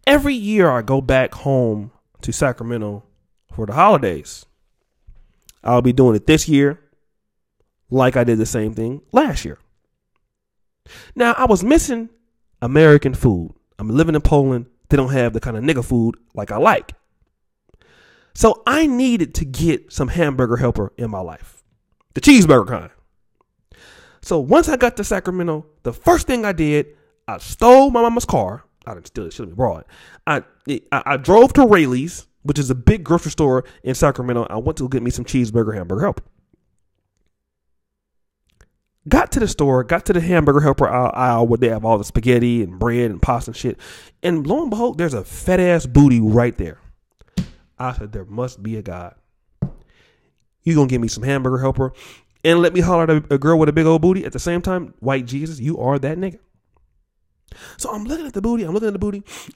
Every year I go back home to Sacramento for the holidays. I'll be doing it this year like I did the same thing last year. Now, I was missing American food. I'm living in Poland. They don't have the kind of nigga food like I like. So I needed to get some hamburger helper in my life. The cheeseburger kind. So once I got to Sacramento, the first thing I did, I stole my mama's car. I didn't steal it. Should have brought it. I drove to Rayleigh's, which is a big grocery store in Sacramento. I went to get me some cheeseburger hamburger helper. Got to the store, got to the hamburger helper aisle where they have all the spaghetti and bread and pasta and shit. And lo and behold, there's a fat ass booty right there. I said, there must be a God. You gonna give me some hamburger helper and let me holler at a girl with a big old booty at the same time? White Jesus, you are that nigga. So I'm looking at the booty,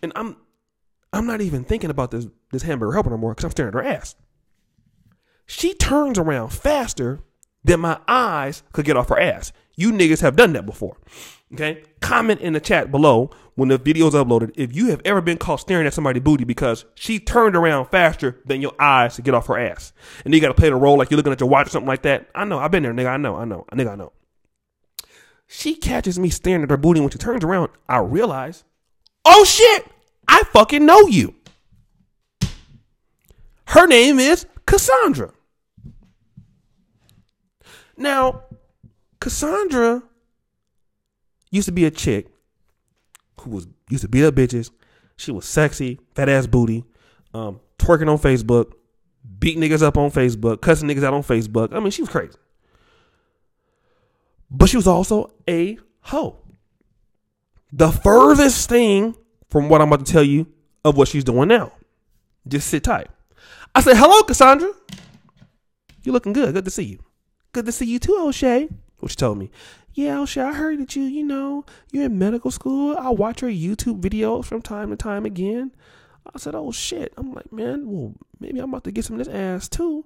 and I'm not even thinking about this hamburger helper no more because I'm staring at her ass. She turns around faster than my eyes could get off her ass. You niggas have done that before. Okay? Comment in the chat below when the video's uploaded if you have ever been caught staring at somebody's booty because she turned around faster than your eyes to get off her ass. And then you got to play the role like you're looking at your watch or something like that. I know. I've been there, nigga. I know. She catches me staring at her booty. When she turns around, I realize, oh shit, I fucking know you. Her name is Cassandra. Now, Cassandra used to be a chick who used to beat up bitches. She was sexy, fat ass booty, twerking on Facebook, beat niggas up on Facebook, cussing niggas out on Facebook. I mean, she was crazy. But she was also a hoe. The furthest thing from what I'm about to tell you of what she's doing now. Just sit tight. I said, hello, Cassandra. You looking good. Good to see you. Good to see you too, Oshay. What she told me. Yeah, Oshay, I heard that you're in medical school. I watch your YouTube videos from time to time again. I said, oh shit. I'm like, man, well, maybe I'm about to get some of this ass too.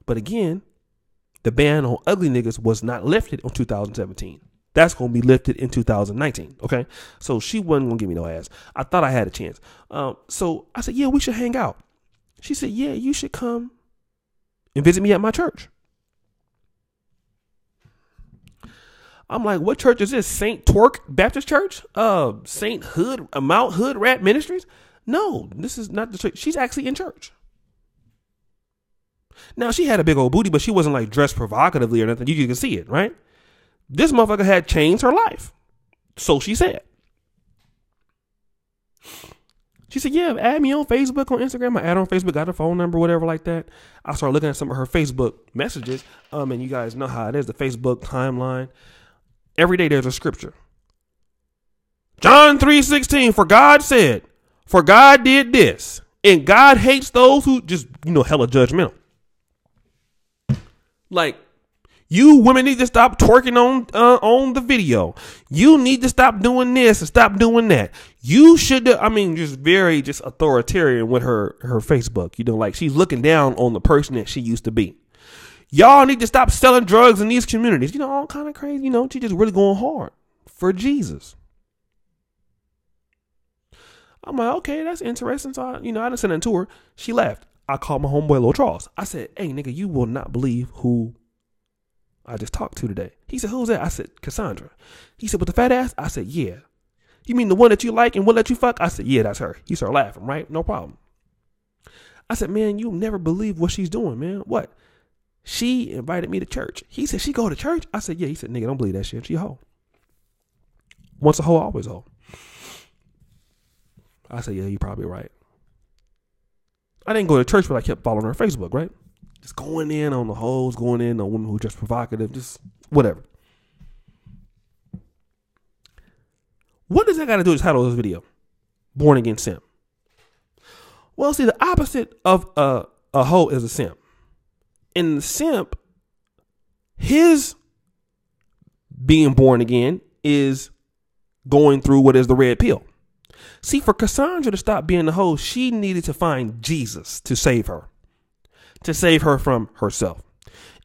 But again, the ban on ugly niggas was not lifted in 2017. That's going to be lifted in 2019. Okay. So she wasn't going to give me no ass. I thought I had a chance. So I said, yeah, we should hang out. She said, yeah, you should come and visit me at my church. I'm like, what church is this? St. Torque Baptist Church? St. Hood, Mount Hood Rat Ministries? No, this is not the church. She's actually in church. Now, she had a big old booty, but she wasn't like dressed provocatively or nothing. You can see it, right? This motherfucker had changed her life. So she said. She said, yeah, add me on Facebook, on Instagram. I add her on Facebook, got her phone number, whatever like that. I started looking at some of her Facebook messages. And you guys know how it is, the Facebook timeline. Every day there's a scripture. John 3:16, for God said, for God did this. And God hates those who just, hella judgmental. Like, you women need to stop twerking on the video. You need to stop doing this and stop doing that. You should, just very authoritarian with her Facebook. Like she's looking down on the person that she used to be. Y'all need to stop selling drugs in these communities. All kind of crazy. She just really going hard for Jesus. I'm like, okay, that's interesting. So, I didn't send it to her. She left. I called my homeboy, Lil Charles. I said, hey, nigga, you will not believe who I just talked to today. He said, who's that? I said, Cassandra. He said, with the fat ass? I said, yeah. You mean the one that you like and will let you fuck? I said, yeah, that's her. He started laughing, right? No problem. I said, man, you'll never believe what she's doing, man. What? She invited me to church. He said, she go to church? I said, yeah. He said, nigga, don't believe that shit. She a hoe. Once a hoe, always a hoe. I said, yeah, you're probably right. I didn't go to church, but I kept following her Facebook, right? Just going in on the hoes, going in on women who are just provocative, just whatever. What does that got to do with the title of this video? Born Again Simp. Well, see, the opposite of a hoe is a simp. In the simp, his being born again is going through what is the red pill. See, for Cassandra to stop being a hoe, she needed to find Jesus to save her from herself.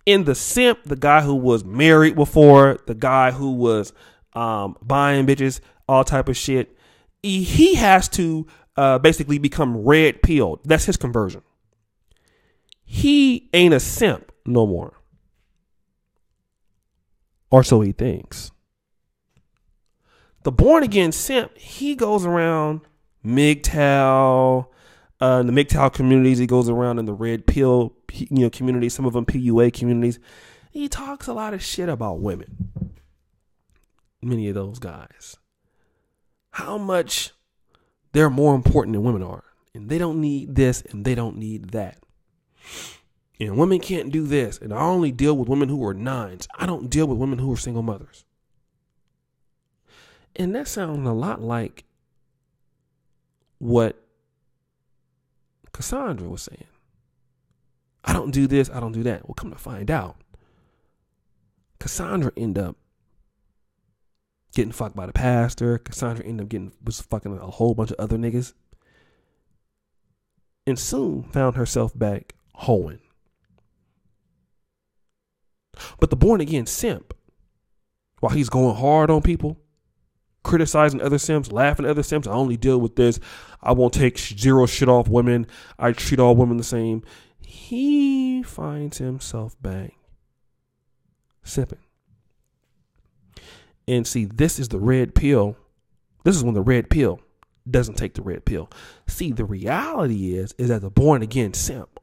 In the simp, the guy who was married before, the guy who was buying bitches, all type of shit, he has to basically become red pilled. That's his conversion. He ain't a simp no more. Or so he thinks. The born again simp, he goes around MGTOW, in the MGTOW communities. He goes around in the red pill, communities, some of them PUA communities. He talks a lot of shit about women. Many of those guys. How much they're more important than women are. And they don't need this and they don't need that. And women can't do this. And I only deal with women who are nines. I don't deal with women who are single mothers. And that sounds a lot like what Cassandra was saying. I don't do this, I don't do that. Well, come to find out, Cassandra ended up getting fucked by the pastor. Cassandra ended up was fucking a whole bunch of other niggas. And soon found herself back hoeing. But the born again simp, while he's going hard on people, criticizing other simps, laughing at other simps, I only deal with this. I won't take zero shit off women. I treat all women the same. He finds himself back simping. And see, this is the red pill. This is when the red pill doesn't take the red pill. See, the reality is that the born again simp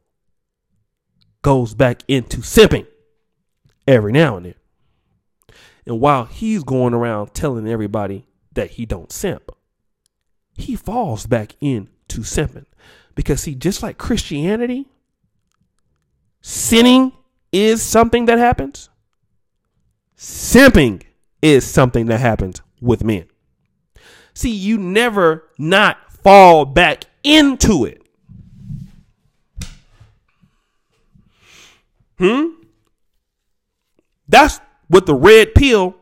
goes back into simping every now and then. And while he's going around telling everybody that he don't simp, he falls back into simping. Because see, just like Christianity, sinning is something that happens. Simping is something that happens with men. See, you never not fall back into it. That's what the red pill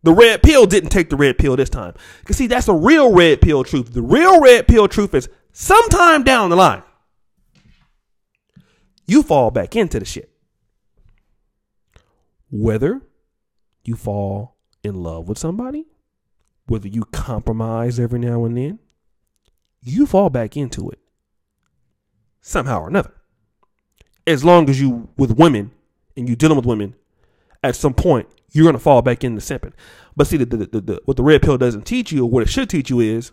didn't take the red pill this time. Because see, that's a real red pill truth. The real red pill truth is sometime down the line, you fall back into the shit. Whether you fall in love with somebody, whether you compromise every now and then, you fall back into it somehow or another. As long as you with women and you dealing with women, at some point you're going to fall back into simping. But see, what the red pill doesn't teach you, or what it should teach you, is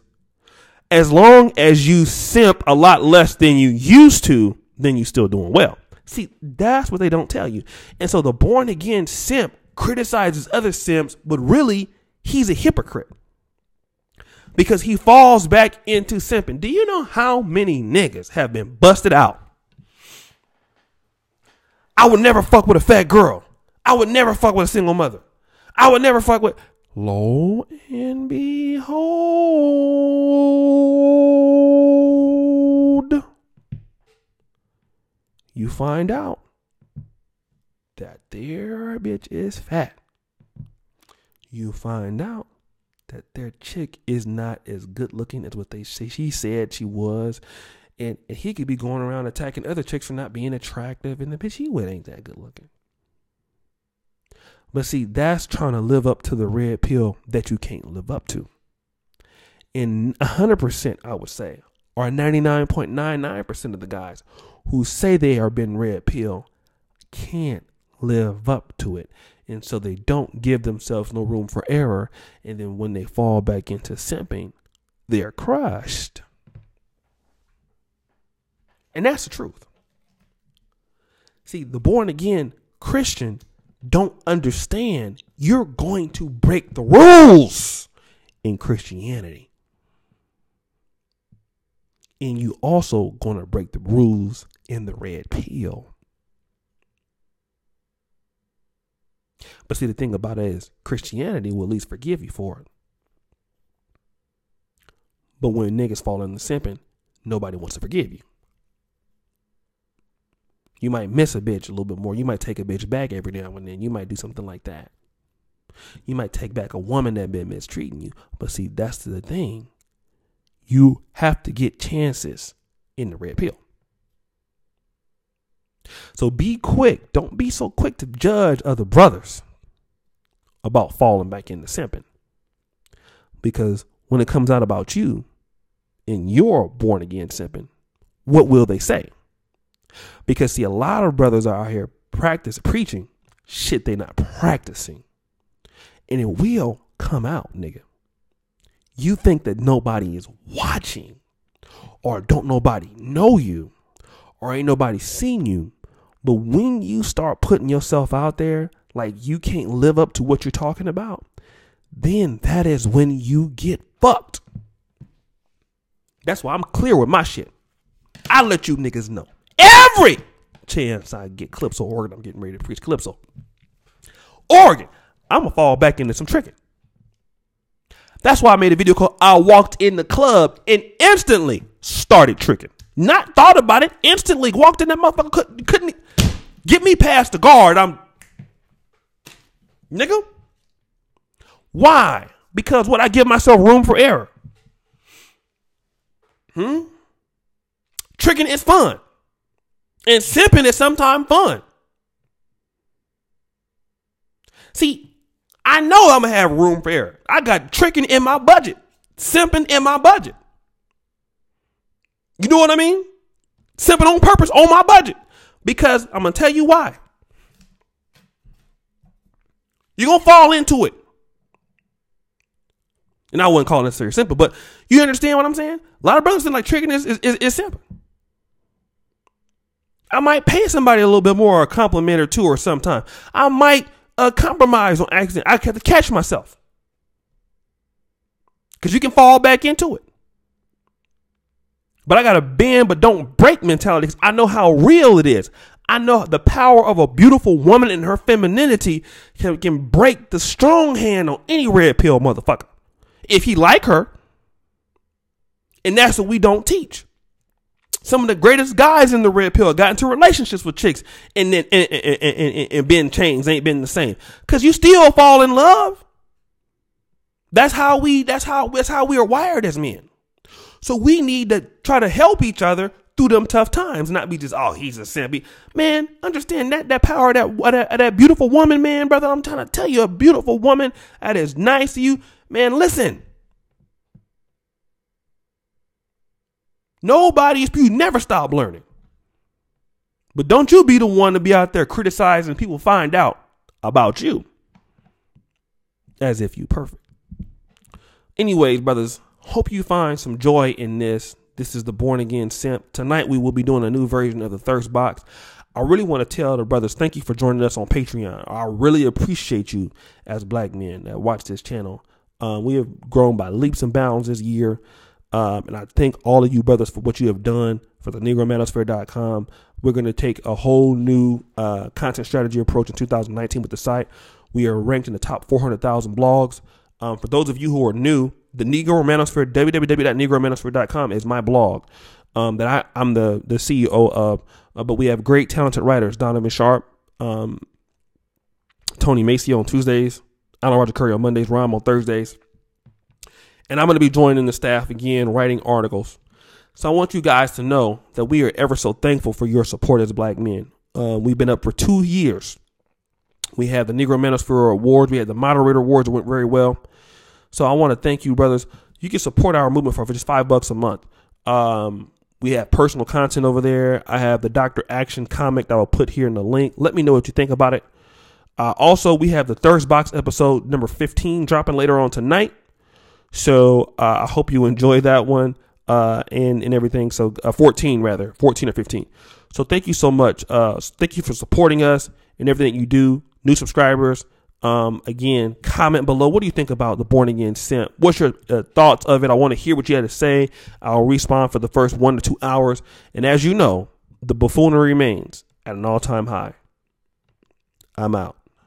as long as you simp a lot less than you used to, then you're still doing well. See, that's what they don't tell you. And so the born again simp criticizes other simps, but really he's a hypocrite because he falls back into simping. Do you know how many niggas have been busted out? I would never fuck with a fat girl. I would never fuck with a single mother. I would never fuck with. Lo and behold, you find out that their bitch is fat. You find out that their chick is not as good looking as what they say she said she was. And he could be going around attacking other chicks for not being attractive, and the bitch he with ain't that good looking. But see, that's trying to live up to the red pill that you can't live up to. And 100%, I would say, or 99.99% of the guys who say they are been red pill can't live up to it. And so they don't give themselves no room for error. And then when they fall back into simping, they're crushed. And that's the truth. See, the born again Christian don't understand you're going to break the rules in Christianity. And you also going to break the rules in the red pill. But see, the thing about it is Christianity will at least forgive you for it. But when niggas fall into simping, nobody wants to forgive you. You might miss a bitch a little bit more. You might take a bitch back every now and then. You might do something like that. You might take back a woman that been mistreating you. But see, that's the thing. You have to get chances in the red pill. So be quick. Don't be so quick to judge other brothers about falling back into simping. Because when it comes out about you, in your born again simping, what will they say? Because see, a lot of brothers are out here preaching shit they not practicing. And it will come out, nigga. You think that nobody is watching, or don't nobody know you, or ain't nobody seen you. But when you start putting yourself out there like you can't live up to what you're talking about, then that is when you get fucked. That's why I'm clear with my shit. I let you niggas know every chance I get. Calypso, Oregon, I'm getting ready to preach Calypso. Oregon, I'm going to fall back into some tricking. That's why I made a video called I Walked in the Club and instantly started tricking. Not thought about it, instantly walked in that motherfucker. Couldn't get me past the guard. Nigga. Why? Because what? I give myself room for error. Tricking is fun. And simping is sometimes fun. See, I know I'm going to have room for error. I got tricking in my budget. Simping in my budget. You know what I mean? Simping on purpose on my budget. Because I'm going to tell you why. You're going to fall into it. And I wouldn't call it necessarily simple, but you understand what I'm saying? A lot of brothers think like tricking is simple. I might pay somebody a little bit more, a compliment or two, or sometime. I might compromise on accident. I have to catch myself. Because you can fall back into it. But I got a bend but don't break mentality because I know how real it is. I know the power of a beautiful woman and her femininity can break the strong hand on any red pill motherfucker. If he like her. And that's what we don't teach. Some of the greatest guys in the red pill got into relationships with chicks and then and been changed, ain't been the same. Cause you still fall in love. That's how we are wired as men. So we need to try to help each other through them tough times, not be just, oh, he's a simp. Man, understand that power of that beautiful woman, man, brother. I'm trying to tell you, a beautiful woman that is nice to you, man. Listen. You never stop learning. But don't you be the one to be out there criticizing people find out about you as if you perfect. Anyways, brothers, hope you find some joy in this. This is the Born Again Simp. Tonight we will be doing a new version of the Thirst Box. I really want to tell the brothers, thank you for joining us on Patreon. I really appreciate you as black men that watch this channel. We have grown by leaps and bounds this year. And I thank all of you brothers for what you have done for the Negromanosphere.com. We're going to take a whole new content strategy approach in 2019 with the site. We are ranked in the top 400,000 blogs. For those of you who are new, the Negromanosphere, www.negromanosphere.com is my blog that I'm the CEO of. But we have great talented writers, Donovan Sharp, Tony Macy on Tuesdays, Alan Roger Curry on Mondays, Rhyme on Thursdays. And I'm going to be joining the staff again, writing articles. So I want you guys to know that we are ever so thankful for your support as black men. We've been up for 2 years. We have the Negromanosphere Awards. We had the Moderator Awards that went very well. So I want to thank you, brothers. You can support our movement for just $5 a month. We have personal content over there. I have the Dr. Aktion comic that I'll put here in the link. Let me know what you think about it. Also, we have the Thirst Box episode number 15 dropping later on tonight. So I hope you enjoy that one and everything. So 14 or 15. So thank you so much. Thank you for supporting us and everything you do. New subscribers. Again, comment below. What do you think about the Born Again Simp? What's your thoughts of it? I want to hear what you had to say. I'll respond for the first 1 to 2 hours. And as you know, the buffoonery remains at an all-time high. I'm out.